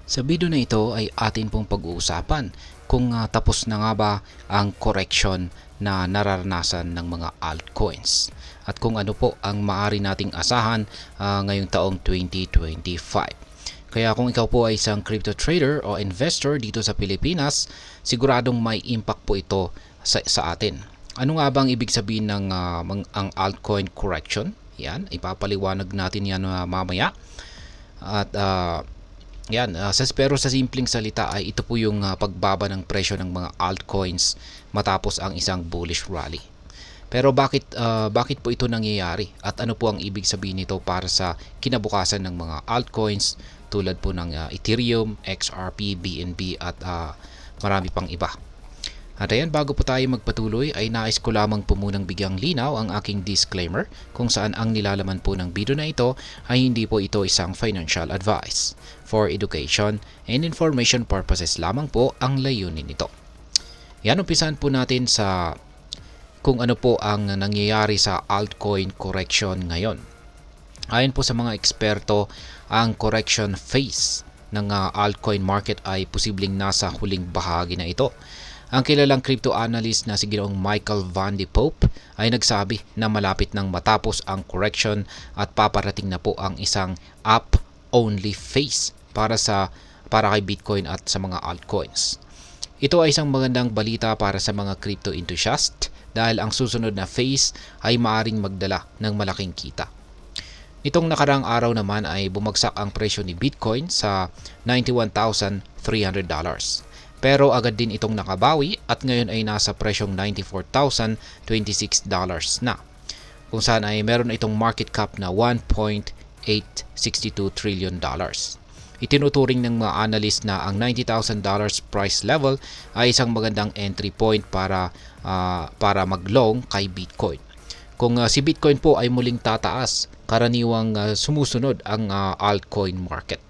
Sa video na ito ay atin pong pag-uusapan kung tapos na nga ba ang correction na nararanasan ng mga altcoins at kung ano po ang maaari nating asahan ngayong taong 2025. Kaya kung ikaw po ay isang crypto trader o investor dito sa Pilipinas, siguradong may impact po ito sa atin. Ano nga bang ibig sabihin ng ang altcoin correction? Yan, ipapaliwanag natin yan mamaya. At pero sa simpleng salita ay ito po yung pagbaba ng presyo ng mga altcoins matapos ang isang bullish rally. Pero bakit po ito nangyayari at ano po ang ibig sabihin nito para sa kinabukasan ng mga altcoins tulad po ng Ethereum, XRP, BNB at marami pang iba. At ayan, bago po tayo magpatuloy ay nais ko lamang po munang bigyang linaw ang aking disclaimer kung saan ang nilalaman po ng video na ito ay hindi po ito isang financial advice. For education and information purposes lamang po ang layunin nito. Yan, umpisahan po natin sa kung ano po ang nangyayari sa altcoin correction ngayon. Ayon po sa mga eksperto, ang correction phase ng altcoin market ay posibleng nasa huling bahagi na ito. Ang kilalang crypto analyst na si Ginoong Michael Van de Pope ay nagsabi na malapit nang matapos ang correction at paparating na po ang isang up-only phase para kay Bitcoin at sa mga altcoins. Ito ay isang magandang balita para sa mga crypto enthusiast dahil ang susunod na phase ay maaring magdala ng malaking kita. Nitong nakarang araw naman ay bumagsak ang presyo ni Bitcoin sa $91,300. Pero agad din itong nakabawi at ngayon ay nasa presyong $94,026 na. Kung saan ay meron itong market cap na $1.862 trillion. Itinuturing ng mga analyst na ang $90,000 price level ay isang magandang entry point para mag-long kay Bitcoin. Kung si Bitcoin po ay muling tataas, karaniwang sumusunod ang altcoin market.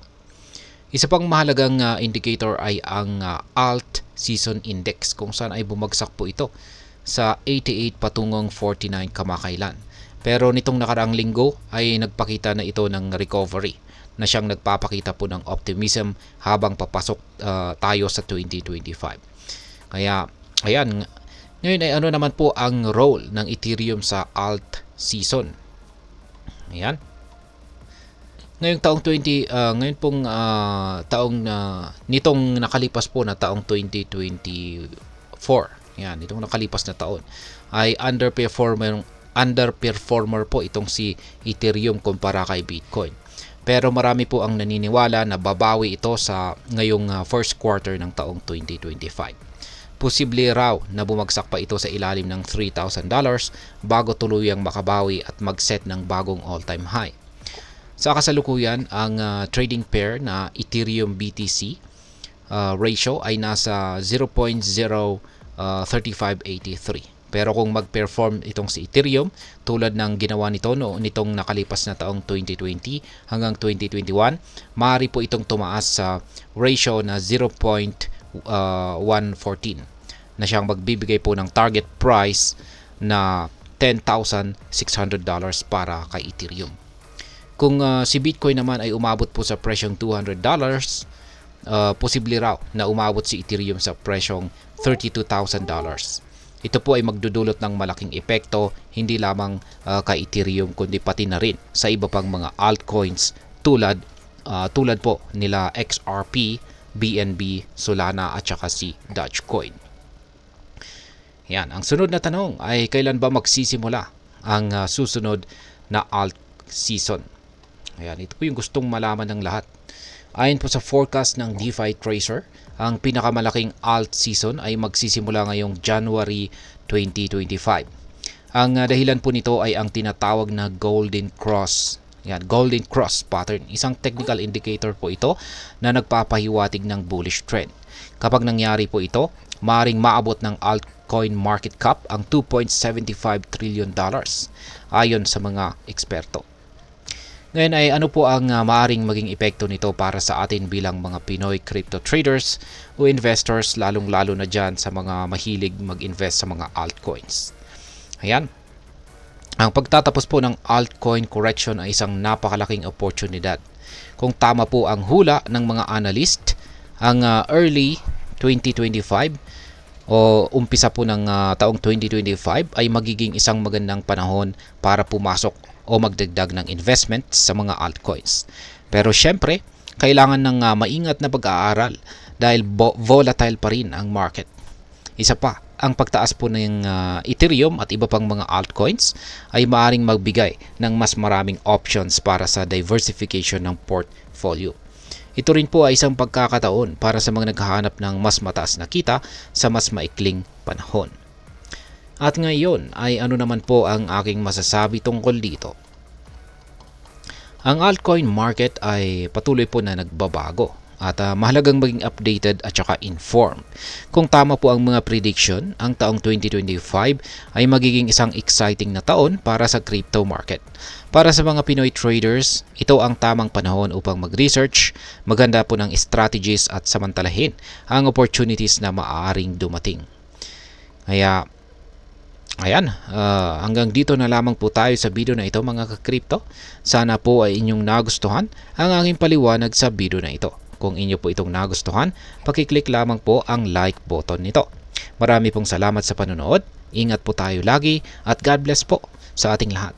Isa pang mahalagang indicator ay ang Alt Season Index kung saan ay bumagsak po ito sa 88 patungong 49 kamakailan. Pero nitong nakaraang linggo ay nagpakita na ito ng recovery na siyang nagpapakita po ng optimism habang papasok tayo sa 2025. Kaya ayan, ngayon ay ano naman po ang role ng Ethereum sa Alt Season. Ayan. Ngayong taong nitong nakalipas po na taong 2024. Yan, itong nakalipas na taon ay underperformer po itong si Ethereum kumpara kay Bitcoin. Pero marami po ang naniniwala na babawi ito sa ngayong first quarter ng taong 2025. Posible raw na bumagsak pa ito sa ilalim ng $3,000 bago tuluyang makabawi at mag-set ng bagong all-time high. Sa kasalukuyan, ang trading pair na Ethereum BTC ratio ay nasa 0.03583. Pero kung mag-perform itong si Ethereum tulad ng ginawa nito nitong nakalipas na taong 2020 hanggang 2021, maaari po itong tumaas sa ratio na 0.114 na siyang magbibigay po ng target price na $10,600 para kay Ethereum. Kung si Bitcoin naman ay umabot po sa presyong $200, posible raw na umabot si Ethereum sa presyong $32,000. Ito po ay magdudulot ng malaking epekto hindi lamang kay Ethereum kundi pati na rin sa iba pang mga altcoins tulad po nila XRP, BNB, Solana at saka si Dogecoin. Yan, ang sunod na tanong ay kailan ba magsisimula ang susunod na alt season? Ayan, ito po yung gustong malaman ng lahat. Ayon po sa forecast ng DeFi Tracer, ang pinakamalaking alt season ay magsisimula ngayong January 2025. Ang dahilan po nito ay ang tinatawag na Golden Cross. Yan, Golden Cross pattern. Isang technical indicator po ito na nagpapahiwatig ng bullish trend. Kapag nangyari po ito, maaaring maabot ng altcoin market cap ang $2.75 trillion ayon sa mga eksperto. Ngayon ay ano po ang maaaring maging epekto nito para sa atin bilang mga Pinoy crypto traders o investors, lalong-lalo na dyan sa mga mahilig mag-invest sa mga altcoins. Ayan. Ang pagtatapos po ng altcoin correction ay isang napakalaking oportunidad. Kung tama po ang hula ng mga analyst, ang early 2025 o umpisa po ng taong 2025 ay magiging isang magandang panahon para pumasok o magdagdag ng investment sa mga altcoins. Pero syempre, kailangan ng maingat na pag-aaral dahil volatile pa rin ang market. Isa pa, ang pagtaas po ng Ethereum at iba pang mga altcoins ay maaring magbigay ng mas maraming options para sa diversification ng portfolio. Ito rin po ay isang pagkakataon para sa mga naghahanap ng mas mataas na kita sa mas maikling panahon. At ngayon ay ano naman po ang aking masasabi tungkol dito? Ang altcoin market ay patuloy po na nagbabago at mahalagang maging updated at saka informed. Kung tama po ang mga prediction, ang taong 2025 ay magiging isang exciting na taon para sa crypto market. Para sa mga Pinoy traders, ito ang tamang panahon upang mag-research, maganda po ng strategies at samantalahin ang opportunities na maaaring dumating. Kaya ayan, hanggang dito na lamang po tayo sa video na ito mga ka-crypto. Sana po ay inyong nagustuhan ang aking paliwanag sa video na ito. Kung inyo po itong nagustuhan, pakiclick lamang po ang like button nito. Marami pong salamat sa panonood. Ingat po tayo lagi at God bless po sa ating lahat.